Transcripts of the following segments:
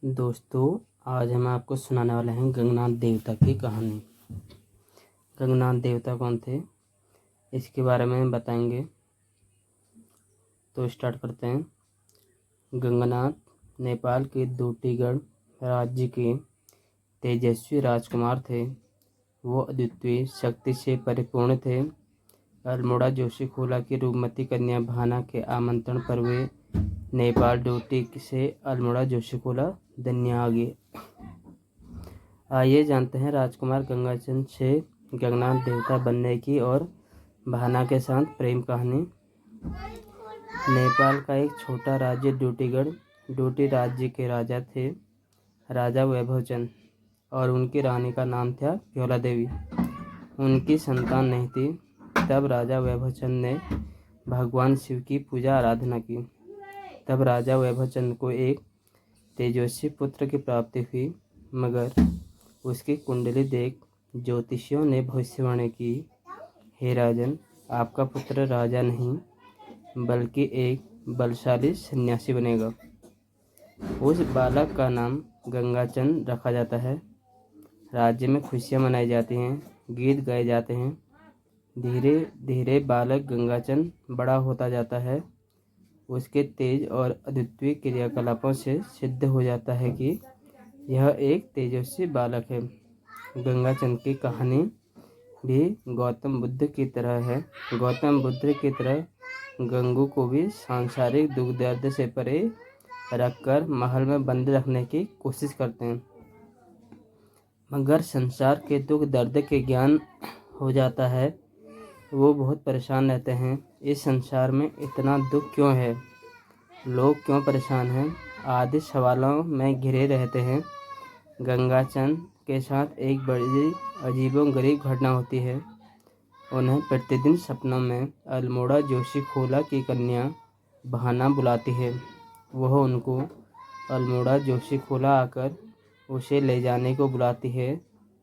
दोस्तों, आज हम आपको सुनाने वाले हैं गंगनाथ देवता की कहानी। गंगनाथ देवता कौन थे, इसके बारे में बताएंगे। तो स्टार्ट करते हैं। गंगनाथ नेपाल के दूटीगढ़ राज्य के तेजस्वी राजकुमार थे। वो अद्वितीय शक्ति से परिपूर्ण थे। अल्मोड़ा जोशीखोला की रूपमती कन्या भाना के आमंत्रण पर वे नेपाल डोटी से अल्मोड़ा जोशीखोला धन्या आ गए। आइए जानते हैं राजकुमार गंगाचंद से गंगनाथ देवता बनने की और भाना के साथ प्रेम कहानी। नेपाल का एक छोटा राज्य डोटीगढ़, डोटी राज्य के राजा थे राजा वैभवचंद, और उनकी रानी का नाम था प्योला देवी। उनकी संतान नहीं थी। तब राजा वैभवचंद ने भगवान शिव की पूजा आराधना की। तब राजा वैभवचंद को एक तेजस्वी पुत्र की प्राप्ति हुई, मगर उसकी कुंडली देख ज्योतिषियों ने भविष्यवाणी की, हे राजन, आपका पुत्र राजा नहीं बल्कि एक बलशाली सन्यासी बनेगा। उस बालक का नाम गंगाचंद रखा जाता है। राज्य में खुशियां मनाई जाती हैं, गीत गाए जाते हैं। धीरे धीरे बालक गंगाचंद बड़ा होता जाता है। उसके तेज और अद्वितीय क्रियाकलापों से सिद्ध हो जाता है कि यह एक तेजस्वी बालक है। गंगाचंद की कहानी भी गौतम बुद्ध की तरह है। गौतम बुद्ध की तरह गंगू को भी सांसारिक दुख दर्द से परे रखकर महल में बंद रखने की कोशिश करते हैं, मगर संसार के दुख दर्द के ज्ञान हो जाता है। वो बहुत परेशान रहते हैं। इस संसार में इतना दुख क्यों है, लोग क्यों परेशान हैं, आदि सवालों में घिरे रहते हैं। गंगाचंद के साथ एक बड़ी अजीबोगरीब घटना होती है। उन्हें प्रतिदिन सपनों में अल्मोड़ा जोशीखोला की कन्या भाना बुलाती है। वह उनको अल्मोड़ा जोशीखोला आकर उसे ले जाने को बुलाती है।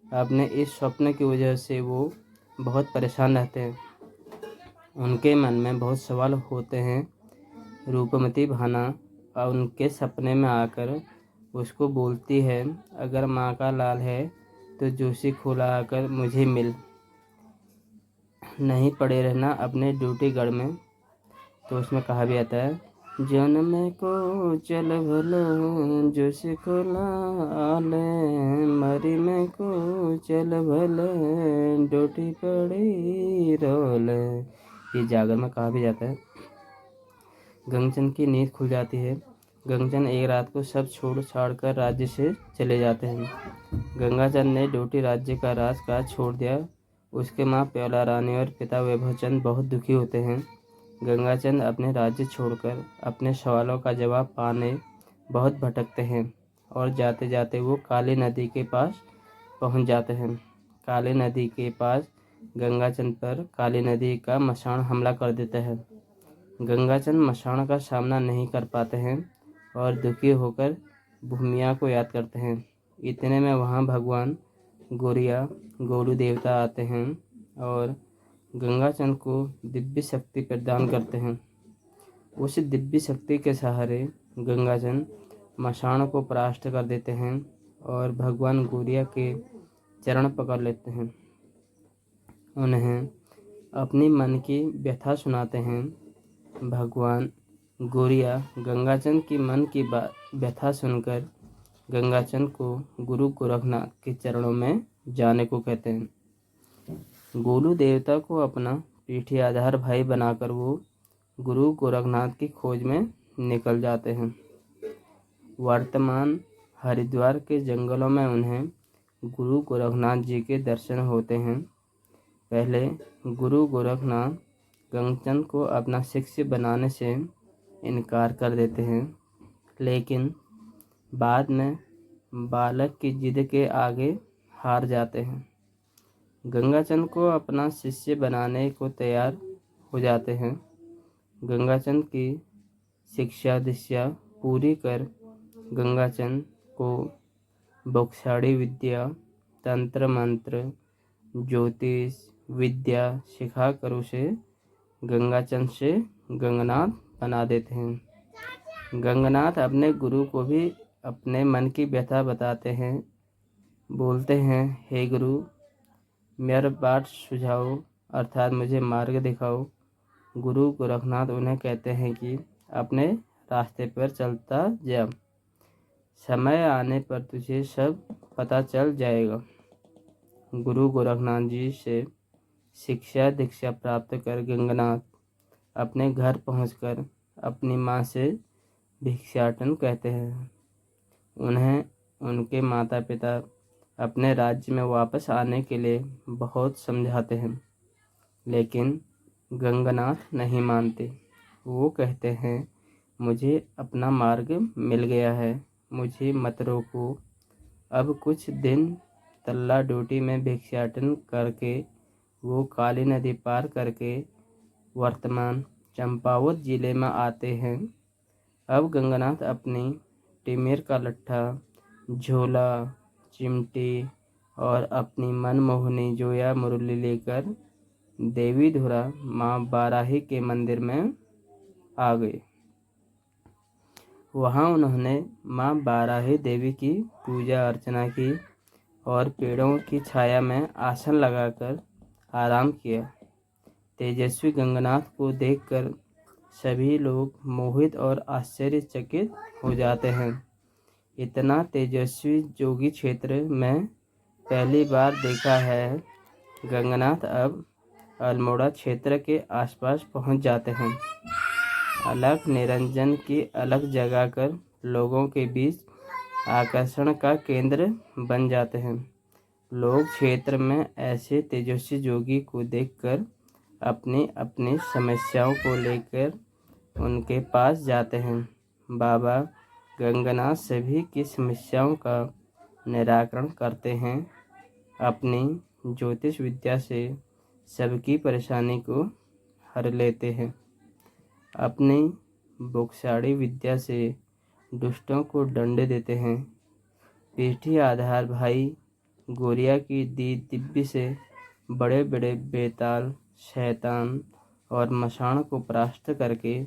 अपने इस स्वप्न की वजह से वो बहुत परेशान रहते हैं। उनके मन में बहुत सवाल होते हैं। रूपमती भाना उनके सपने में आकर उसको बोलती है, अगर माँ का लाल है तो जोशीखोला आकर मुझे मिल, नहीं पड़े रहना अपने ड्यूटीगढ़ में। तो उसमें कहा भी आता है, जन्म को चल भलो जोशीखोला आले, मरी में को चल भले ड्यूटी पड़ी रोले। ये जागर में कहा भी जाता है। गंगचंद की नींद खुल जाती है। गंगचंद एक रात को सब छोड़ छाड़ कर राज्य से चले जाते हैं। गंगाचंद ने डोटी राज्य का राजकाज छोड़ दिया। उसके माँ प्योला रानी और पिता वैभवचंद बहुत दुखी होते हैं। गंगाचंद अपने राज्य छोड़कर अपने सवालों का जवाब पाने बहुत भटकते हैं, और जाते जाते वो काली नदी के पास पहुंच जाते हैं। काली नदी के पास गंगाचंद पर काली नदी का मशान हमला कर देता है। गंगाचंद मशान का सामना नहीं कर पाते हैं और दुखी होकर भूमिया को याद करते हैं। इतने में वहाँ भगवान गोलू देवता आते हैं और गंगाचंद को दिव्य शक्ति प्रदान करते हैं। उस दिव्य शक्ति के सहारे गंगाचंद मशान को परास्त कर देते हैं और भगवान गोरिया के चरण पकड़ लेते हैं। उन्हें अपनी मन की व्यथा सुनाते हैं। भगवान गोरिया गंगाचंद की मन की व्यथा सुनकर गंगाचंद को गुरु गोरखनाथ के चरणों में जाने को कहते हैं। गोलू देवता को अपना पीठी आधार भाई बनाकर वो गुरु गोरखनाथ की खोज में निकल जाते हैं। वर्तमान हरिद्वार के जंगलों में उन्हें गुरु गोरखनाथ जी के दर्शन होते हैं। पहले गुरु गोरखनाथ गंगचंद को अपना शिष्य बनाने से इनकार कर देते हैं, लेकिन बाद में बालक की जिद के आगे हार जाते हैं। गंगाचंद को अपना शिष्य बनाने को तैयार हो जाते हैं। गंगाचंद की शिक्षा दीक्षा पूरी कर गंगाचंद को बौछाड़ी विद्या, तंत्र मंत्र, ज्योतिष विद्या सिखाकर उसे गंगाचंद से गंगनाथ बना देते हैं। गंगनाथ अपने गुरु को भी अपने मन की व्यथा बताते हैं। बोलते हैं, हे गुरु, मेरा बाट सुझाओ, अर्थात मुझे मार्ग दिखाओ। गुरु गोरखनाथ उन्हें कहते हैं कि अपने रास्ते पर चलता जा, समय आने पर तुझे सब पता चल जाएगा। गुरु गोरखनाथ जी से शिक्षा दीक्षा प्राप्त कर गंगानाथ अपने घर पहुंचकर अपनी माँ से भिक्षाटन कहते हैं। उन्हें उनके माता पिता अपने राज्य में वापस आने के लिए बहुत समझाते हैं, लेकिन गंगानाथ नहीं मानते। वो कहते हैं, मुझे अपना मार्ग मिल गया है, मुझे मत रोको। अब कुछ दिन तल्ला डोटी में भिक्षाटन करके वो काली नदी पार करके वर्तमान चंपावत जिले में आते हैं। अब गंगानाथ अपनी टिमिर का लट्ठा, झोला, चिमटी और अपनी मनमोहनी जोया मुरली लेकर देवी धुरा माँ बाराही के मंदिर में आ गए। वहाँ उन्होंने माँ बाराही देवी की पूजा अर्चना की और पेड़ों की छाया में आसन लगाकर आराम किया। तेजस्वी गंगानाथ को देखकर सभी लोग मोहित और आश्चर्यचकित हो जाते हैं। इतना तेजस्वी जोगी क्षेत्र में पहली बार देखा है। गंगानाथ अब अल्मोड़ा क्षेत्र के आसपास पहुंच जाते हैं। अलख निरंजन की अलख जगाकर लोगों के बीच आकर्षण का केंद्र बन जाते हैं। लोग क्षेत्र में ऐसे तेजस्वी जोगी को देखकर अपनी अपनी समस्याओं को लेकर उनके पास जाते हैं। बाबा गंगानाथ सभी की समस्याओं का निराकरण करते हैं। अपनी ज्योतिष विद्या से सबकी परेशानी को हर लेते हैं। अपनी बुकसाड़ी विद्या से दुष्टों को दंड देते हैं। पीठी आधार भाई गोरिया की दी दिव्य से बड़े बड़े बेताल, शैतान और मशाण को परास्त करके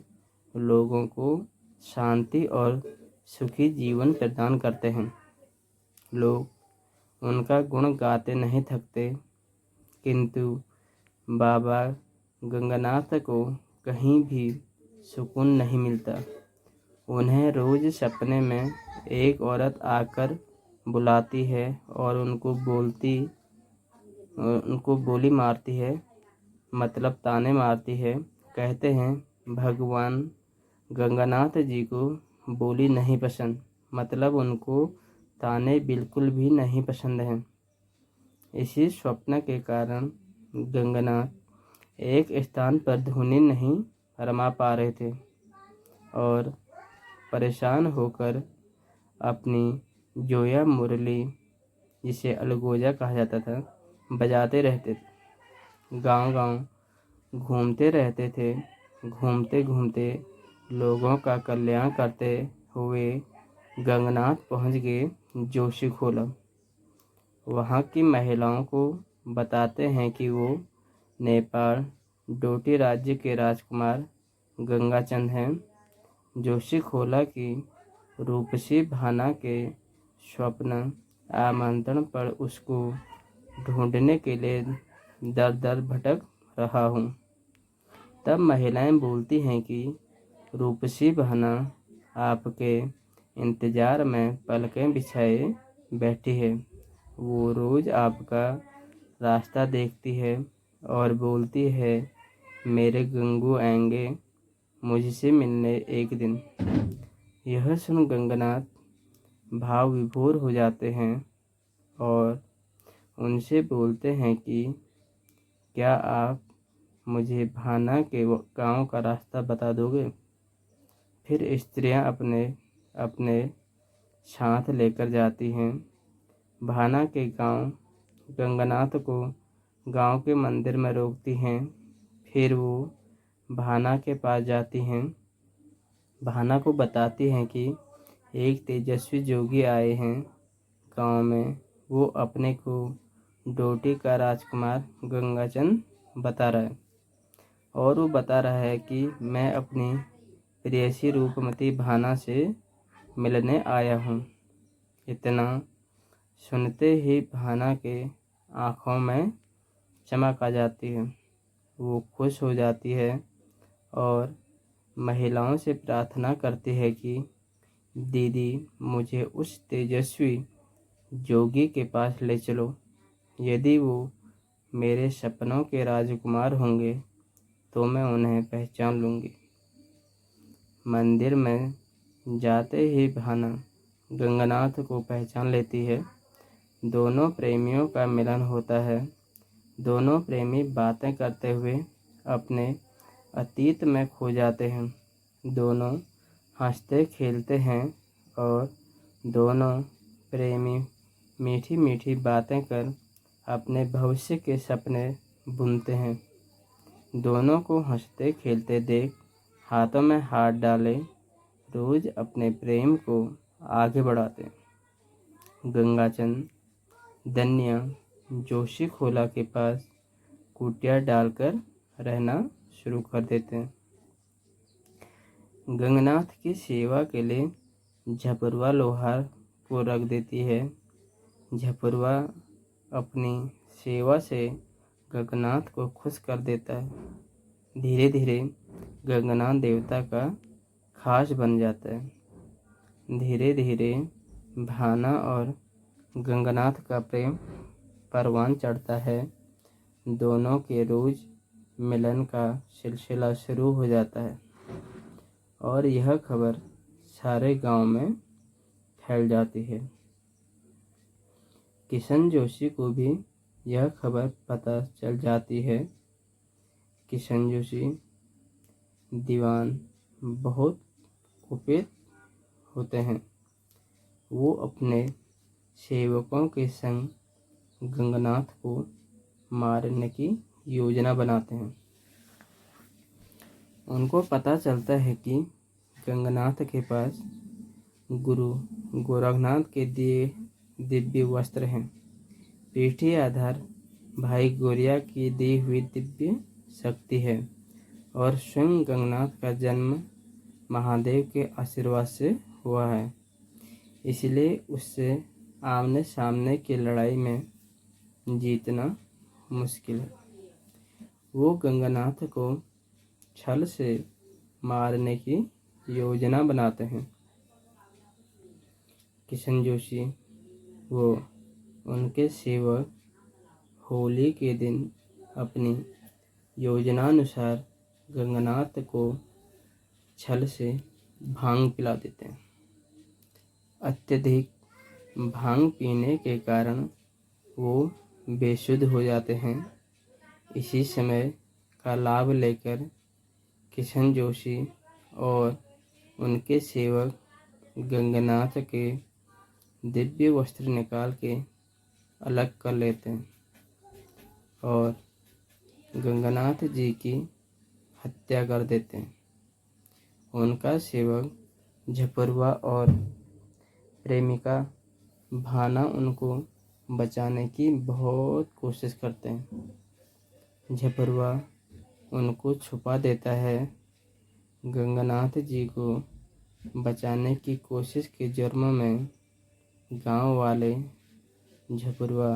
लोगों को शांति और सुखी जीवन प्रदान करते हैं। लोग उनका गुण गाते नहीं थकते, किंतु बाबा गंगानाथ को कहीं भी सुकून नहीं मिलता। उन्हें रोज सपने में एक औरत आकर बुलाती है और उनको बोली मारती है, मतलब ताने मारती है। कहते हैं, भगवान गंगानाथ जी को बोली नहीं पसंद, मतलब उनको ताने बिल्कुल भी नहीं पसंद हैं। इसी स्वप्न के कारण गंगानाथ एक स्थान पर धुनी नहीं रमा पा रहे थे और परेशान होकर अपनी जोया मुरली, जिसे अलगोजा कहा जाता था, बजाते रहते थे। गांव-गांव घूमते रहते थे। घूमते घूमते लोगों का कल्याण करते हुए गंगानाथ पहुंच गए जोशी खोला। वहाँ की महिलाओं को बताते हैं कि वो नेपाल डोटी राज्य के राजकुमार गंगाचंद हैं। जोशी खोला की रूपसी भाना के स्वप्न आमंत्रण पर उसको ढूंढने के लिए दर दर भटक रहा हूँ। तब महिलाएं बोलती हैं कि रूपसी भाना आपके इंतज़ार में पलकें बिछाए बैठी है। वो रोज़ आपका रास्ता देखती है और बोलती है, मेरे गंगू आएंगे मुझसे मिलने एक दिन। यह सुन गंगानाथ भाव विभोर हो जाते हैं और उनसे बोलते हैं कि क्या आप मुझे भाना के गांव का रास्ता बता दोगे। फिर स्त्रियां अपने अपने साथ लेकर जाती हैं। भाना के गांव गंगानाथ को गांव के मंदिर में रोकती हैं। फिर वो भाना के पास जाती हैं। भाना को बताती हैं कि एक तेजस्वी जोगी आए हैं गांव में। वो अपने को डोटी का राजकुमार गंगाचंद बता रहा है और वो बता रहा है कि मैं अपनी प्रेयसी रूपमती भाना से मिलने आया हूँ। इतना सुनते ही भाना के आँखों में चमक आ जाती है। वो खुश हो जाती है और महिलाओं से प्रार्थना करती है कि दीदी मुझे उस तेजस्वी जोगी के पास ले चलो। यदि वो मेरे सपनों के राजकुमार होंगे तो मैं उन्हें पहचान लूँगी। मंदिर में जाते ही भाना गंगानाथ को पहचान लेती है। दोनों प्रेमियों का मिलन होता है। दोनों प्रेमी बातें करते हुए अपने अतीत में खो जाते हैं। दोनों हंसते खेलते हैं और दोनों प्रेमी मीठी मीठी बातें कर अपने भविष्य के सपने बुनते हैं। दोनों को हंसते खेलते देख हाथों में हाथ डाले रोज अपने प्रेम को आगे बढ़ाते। गंगाचंद दन्या जोशी खोला के पास कुटिया डालकर रहना शुरू कर देते हैं। गंगनाथ की सेवा के लिए झपरवा लोहार को रख देती है। झपरवा अपनी सेवा से गंगनाथ को खुश कर देता है। धीरे धीरे गंगनाथ देवता का खास बन जाता है। धीरे धीरे भाना और गंगनाथ का प्रेम परवान चढ़ता है। दोनों के रोज मिलन का सिलसिला शुरू हो जाता है और यह खबर सारे गांव में फैल जाती है। किशन जोशी को भी यह खबर पता चल जाती है। किशन जोशी दीवान बहुत कुपित होते हैं। वो अपने सेवकों के संग गंगनाथ को मारने की योजना बनाते हैं। उनको पता चलता है कि गंगनाथ के पास गुरु गोरखनाथ के दिए दिव्य वस्त्र हैं। पीठी आधार भाई गोरिया की दी हुई दिव्य शक्ति है और स्वयं गंगनाथ का जन्म महादेव के आशीर्वाद से हुआ है। इसलिए उससे आमने सामने की लड़ाई में जीतना मुश्किल है। वो गंगनाथ को छल से मारने की योजना बनाते हैं। किशन जोशी वो उनके सेवक होली के दिन अपनी योजनानुसार गंगनाथ को छल से भांग पिला देते हैं। अत्यधिक भांग पीने के कारण वो बेसुध हो जाते हैं। इसी समय का लाभ लेकर किशन जोशी और उनके सेवक गंगनाथ के दिव्य वस्त्र निकाल के अलग कर लेते हैं और गंगनाथ जी की हत्या कर देते हैं। उनका सेवक झपरवा और प्रेमिका भाना उनको बचाने की बहुत कोशिश करते हैं। झपरवा उनको छुपा देता है। गंगनाथ जी को बचाने की कोशिश के जुर्म में गांव वाले झपरवा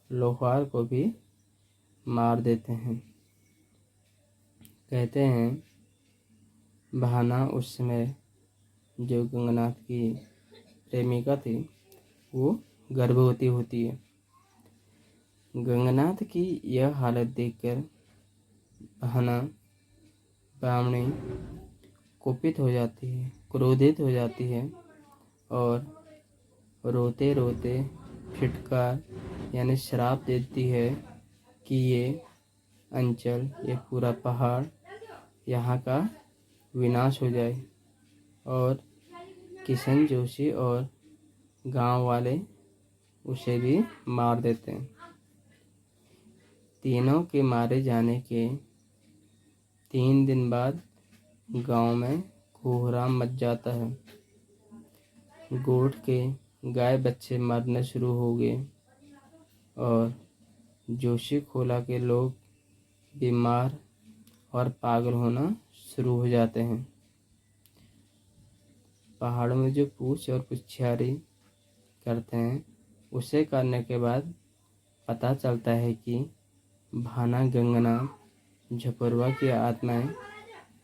लोहार को भी मार देते हैं। कहते हैं भाना उस समय जो गंगनाथ की प्रेमिका थी वो गर्भवती होती है। गंगनाथ की यह हालत देखकर भाना ब्राह्मणी कुपित हो जाती है, क्रोधित हो जाती है और रोते रोते फिटकार यानी श्राप देती है कि ये अंचल, ये पूरा पहाड़, यहाँ का विनाश हो जाए और किशन जोशी और गांव वाले उसे भी मार देते हैं। तीनों के मारे जाने के 3 दिन बाद गांव में कोहराम मच जाता है। गोठ के गाय बच्चे मरने शुरू हो गए और जोशी खोला के लोग बीमार और पागल होना शुरू हो जाते हैं। पहाड़ों में जो पूछ और पुछारी करते हैं उसे करने के बाद पता चलता है कि भाना, गंगना, झपरवा की आत्माएं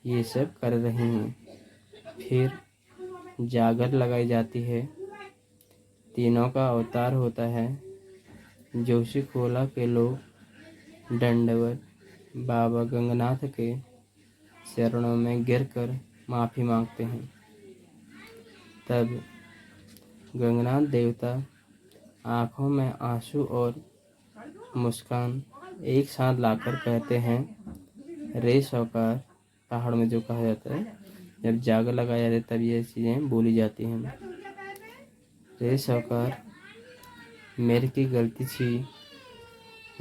ये सब कर रही हैं। फिर जागर लगाई जाती है। तीनों का अवतार होता है। जोशी खोला के लोग दंडवत बाबा गंगनाथ के चरणों में गिरकर माफ़ी मांगते हैं। तब गंगनाथ देवता आँखों में आंसू और मुस्कान एक साथ लाकर कहते हैं, रे सौकार। पहाड़ में जो कहा जाता है, जब जागर लगाया जाता है तब ये चीज़ें बोली जाती हैं। रे सौकार, मेरे की गलती थी,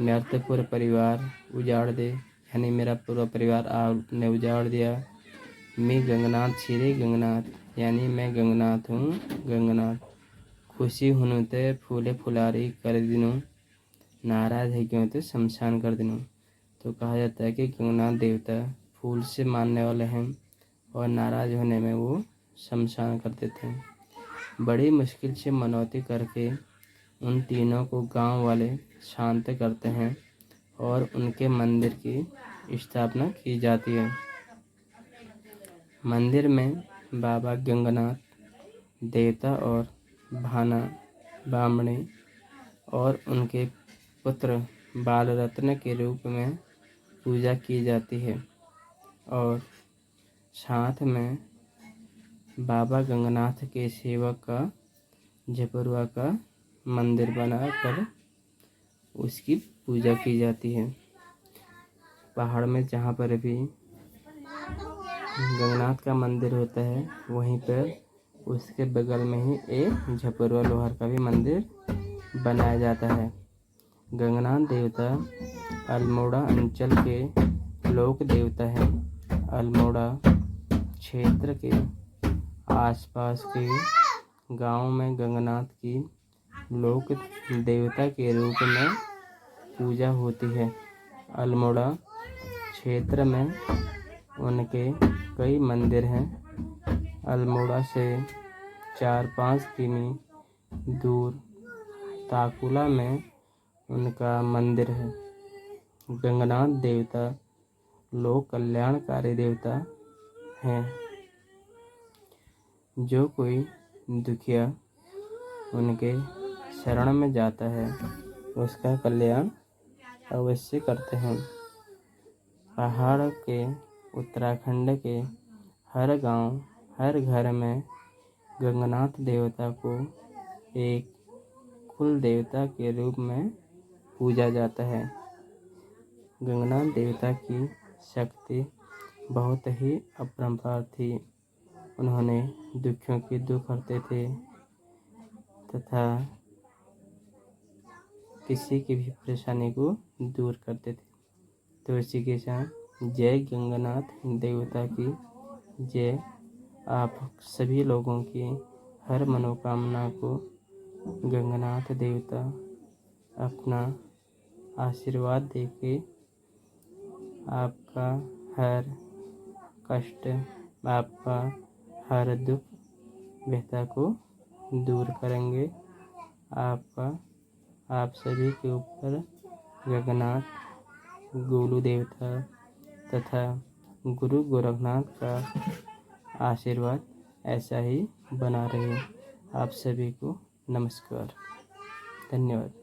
मेरा तो पूरा परिवार उजाड़ दे, यानी मेरा पूरा परिवार आपने उजाड़ दिया। मैं गंगनाथ छी रे गंगनाथ, यानी मैं गंगनाथ हूँ गंगनाथ। खुशी हुनु ते फूले फुलारी कर दिनों, नाराज है क्यों तो शमशान कर दिनों। तो कहा जाता है कि गंगनाथ देवता फूल से मानने वाले हैं और नाराज होने में वो शमशान करते थे। बड़ी मुश्किल से मनौती करके उन तीनों को गांव वाले शांत करते हैं और उनके मंदिर की स्थापना की जाती है। मंदिर में बाबा गंगनाथ देवता और भाना बामणी और उनके पुत्र बालरत्न के रूप में पूजा की जाती है और साथ में बाबा गंगनाथ के सेवक का झपरुआ का मंदिर बनाकर उसकी पूजा की जाती है। पहाड़ में जहाँ पर भी गंगनाथ का मंदिर होता है वहीं पर उसके बगल में ही एक झपरुआ लोहार का भी मंदिर बनाया जाता है। गंगनाथ देवता अल्मोड़ा अंचल के लोक देवता हैं। अल्मोड़ा क्षेत्र के आसपास के गांव में गंगनाथ की लोक देवता के रूप में पूजा होती है। अल्मोड़ा क्षेत्र में उनके कई मंदिर हैं। अल्मोड़ा से 4-5 किमी दूर ताकुला में उनका मंदिर है। गंगनाथ देवता लोक कल्याणकारी देवता हैं। जो कोई दुखिया उनके शरण में जाता है उसका कल्याण अवश्य करते हैं। पहाड़ के उत्तराखंड के हर गांव, हर घर में गंगनाथ देवता को एक कुल देवता के रूप में पूजा जाता है। गंगनाथ देवता की शक्ति बहुत ही अपरंपार थी। उन्होंने दुखियों की दुख हरते थे तथा किसी की भी परेशानी को दूर करते थे। तो इसी के साथ जय गंगनाथ देवता की जय। आप सभी लोगों की हर मनोकामना को गंगनाथ देवता अपना आशीर्वाद देके आपका हर कष्ट, आपका हर दुख व्यथा को दूर करेंगे। आप सभी के ऊपर गंगनाथ गोलू देवता तथा गुरु गोरखनाथ का आशीर्वाद ऐसा ही बना रहे। आप सभी को नमस्कार, धन्यवाद।